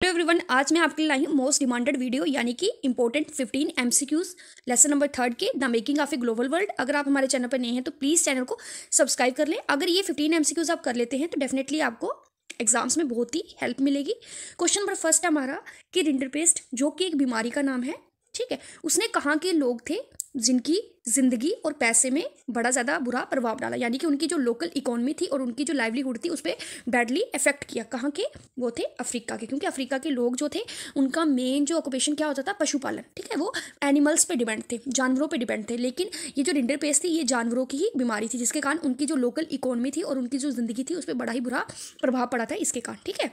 Hello everyone, आज मैं आपके लिए लाई हूँ मोस्ट डिमांडेड वीडियो यानी कि इंपॉर्टेंट 15 एमसीक्यूज लेसन नंबर 3 के the making of a global world. अगर आप हमारे चैनल पर नए हैं तो प्लीज़ चैनल को सब्सक्राइब कर लें। अगर ये 15 एमसीक्यूज आप कर लेते हैं तो डेफिनेटली आपको एग्जाम्स में बहुत ही हेल्प मिलेगी। क्वेश्चन नंबर फर्स्ट हमारा कि रिंडरपेस्ट जो कि एक बीमारी का नाम है, ठीक है, उसने कहाँ के लोग थे जिनकी जिंदगी और पैसे में बड़ा ज़्यादा बुरा प्रभाव डाला, यानी कि उनकी जो लोकल इकोनॉमी थी और उनकी जो लाइवलीहुड थी उस पर बैडली इफेक्ट किया। कहाँ के? वो थे अफ्रीका के, क्योंकि अफ्रीका के लोग जो थे उनका मेन जो ऑक्यूपेशन क्या होता था? पशुपालन, ठीक है। वो एनिमल्स पे डिपेंड थे, जानवरों पे डिपेंड थे। लेकिन ये जो रिंडरपेस्ट थी ये जानवरों की ही बीमारी थी, जिसके कारण उनकी जो लोकल इकोनॉमी थी और उनकी जो जिंदगी थी उस पर बड़ा ही बुरा प्रभाव पड़ा था इसके कारण, ठीक है।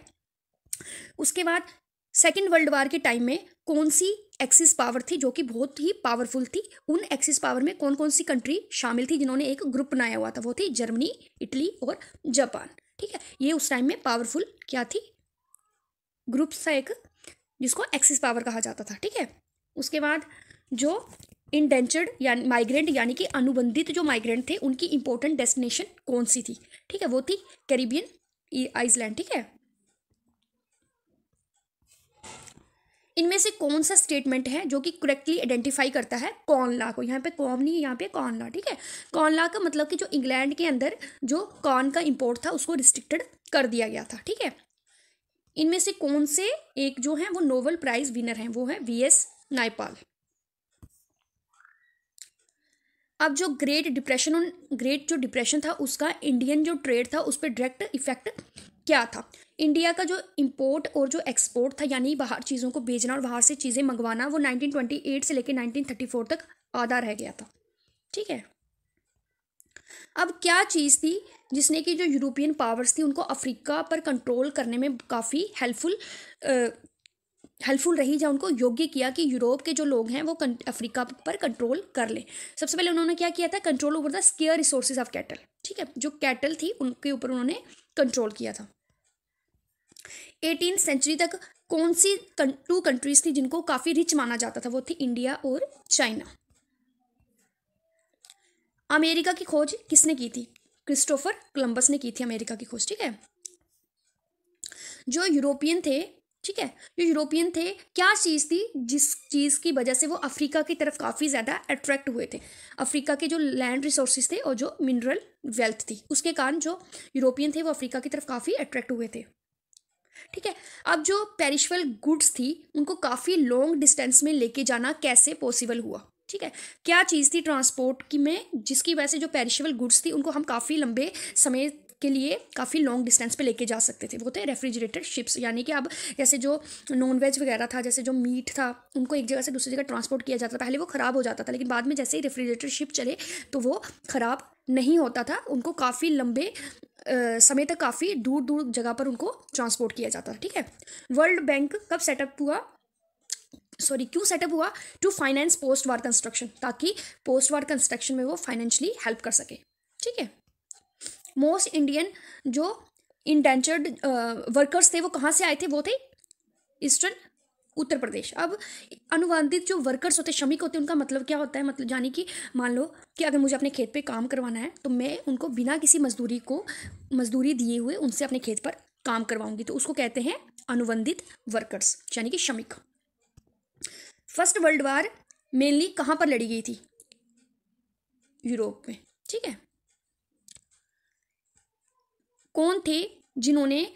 उसके बाद सेकेंड वर्ल्ड वार के टाइम में कौन सी एक्सिस पावर थी जो कि बहुत ही पावरफुल थी? उन एक्सिस पावर में कौन कौन सी कंट्री शामिल थी जिन्होंने एक ग्रुप बनाया हुआ था? वो थी जर्मनी, इटली और जापान, ठीक है। ये उस टाइम में पावरफुल क्या थी? ग्रुप था एक, जिसको एक्सिस पावर कहा जाता था, ठीक है। उसके बाद जो इंडेंचर्ड यानी माइग्रेंट यानी कि अनुबंधित जो माइग्रेंट थे उनकी इंपॉर्टेंट डेस्टिनेशन कौन सी थी? ठीक है, वो थी कैरिबियन आइसलैंड, ठीक है। इनमें से कौन सा स्टेटमेंट है जो कि करेक्टली आइडेंटिफाई करता है कॉर्न लॉ को? यहाँ पे कॉम नहीं है, यहाँ पे कॉर्न लॉ, ठीक है। कॉर्न लॉ का मतलब कि जो इंग्लैंड के अंदर जो कॉर्न का इंपोर्ट था उसको रिस्ट्रिक्टेड कर दिया गया था, ठीक है। इनमें से कौन से एक जो है वो नोबेल प्राइज विनर हैं? वो है वीएस नायपाल। अब जो ग्रेट जो डिप्रेशन था उसका इंडियन जो ट्रेड था उस पर डायरेक्ट इफेक्ट क्या था? इंडिया का जो इंपोर्ट और जो एक्सपोर्ट था यानी बाहर चीज़ों को भेजना और बाहर से चीज़ें मंगवाना, वो 1928 से लेकर 1934 तक आधा रह गया था, ठीक है। अब क्या चीज़ थी जिसने कि जो यूरोपियन पावर्स थी उनको अफ्रीका पर कंट्रोल करने में काफ़ी हेल्पफुल रही, या उनको योग्य किया कि यूरोप के जो लोग हैं वो अफ्रीका पर कंट्रोल कर ले? सबसे पहले उन्होंने क्या किया था? Control over the square resources of cattle, ठीक है। जो कैटल थी उनके ऊपर उन्होंने कंट्रोल किया था। 18th सेंचुरी तक कौन सी टू कंट्रीज थी जिनको काफ़ी रिच माना जाता था? वो थी इंडिया और चाइना। अमेरिका की खोज किसने की थी? क्रिस्टोफर कोलंबस ने की थी अमेरिका की खोज, ठीक है। जो यूरोपियन थे, ठीक है, जो यूरोपियन थे, क्या चीज़ थी जिस चीज़ की वजह से वो अफ्रीका की तरफ काफ़ी ज़्यादा अट्रैक्ट हुए थे? अफ्रीका के जो लैंड रिसोर्सेज थे और जो मिनरल वेल्थ थी उसके कारण जो यूरोपियन थे वो अफ्रीका की तरफ काफ़ी अट्रैक्ट हुए थे, ठीक है। अब जो पेरिशेबल गुड्स थी उनको काफ़ी लॉन्ग डिस्टेंस में लेके जाना कैसे पॉसिबल हुआ? ठीक है, क्या चीज़ थी ट्रांसपोर्ट की में जिसकी वजह से जो पेरिशेबल गुड्स थी उनको हम काफ़ी लंबे समय के लिए काफ़ी लॉन्ग डिस्टेंस पे लेके जा सकते थे? वो थे रेफ्रिजरेटेड शिप्स, यानी कि अब जैसे जो नॉन वेज वगैरह था, जैसे जो मीट था, उनको एक जगह से दूसरी जगह ट्रांसपोर्ट किया जाता था। पहले वो ख़राब हो जाता था लेकिन बाद में जैसे ही रेफ्रिजरेटेड शिप चले तो वो ख़राब नहीं होता था, उनको काफ़ी लंबे समय तक काफ़ी दूर दूर जगह पर उनको ट्रांसपोर्ट किया जाता था, ठीक है। वर्ल्ड बैंक कब सेटअप हुआ? क्यों सेटअप हुआ? To finance post war construction, ताकि पोस्ट वार कंस्ट्रक्शन में वो फाइनेंशियली हेल्प कर सके, ठीक है। मोस्ट इंडियन जो इंडेंचर्ड वर्कर्स थे वो कहाँ से आए थे? वो थे ईस्टर्न उत्तर प्रदेश। अब अनुबंधित जो वर्कर्स होते, श्रमिक होते, उनका मतलब क्या होता है? मतलब यानी कि मान लो कि अगर मुझे अपने खेत पे काम करवाना है तो मैं उनको बिना किसी मजदूरी दिए हुए उनसे अपने खेत पर काम करवाऊंगी, तो उसको कहते हैं अनुबंधित वर्कर्स यानी कि श्रमिक। फर्स्ट वर्ल्ड वार मेनली कहाँ पर लड़ी गई थी? यूरोप में, ठीक है। कौन थे जिन्होंने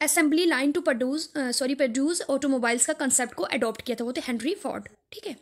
assembly line to produce automobiles का कंसेप्ट को अडॉप्ट किया था? वो थे हेनरी फोर्ड, ठीक है।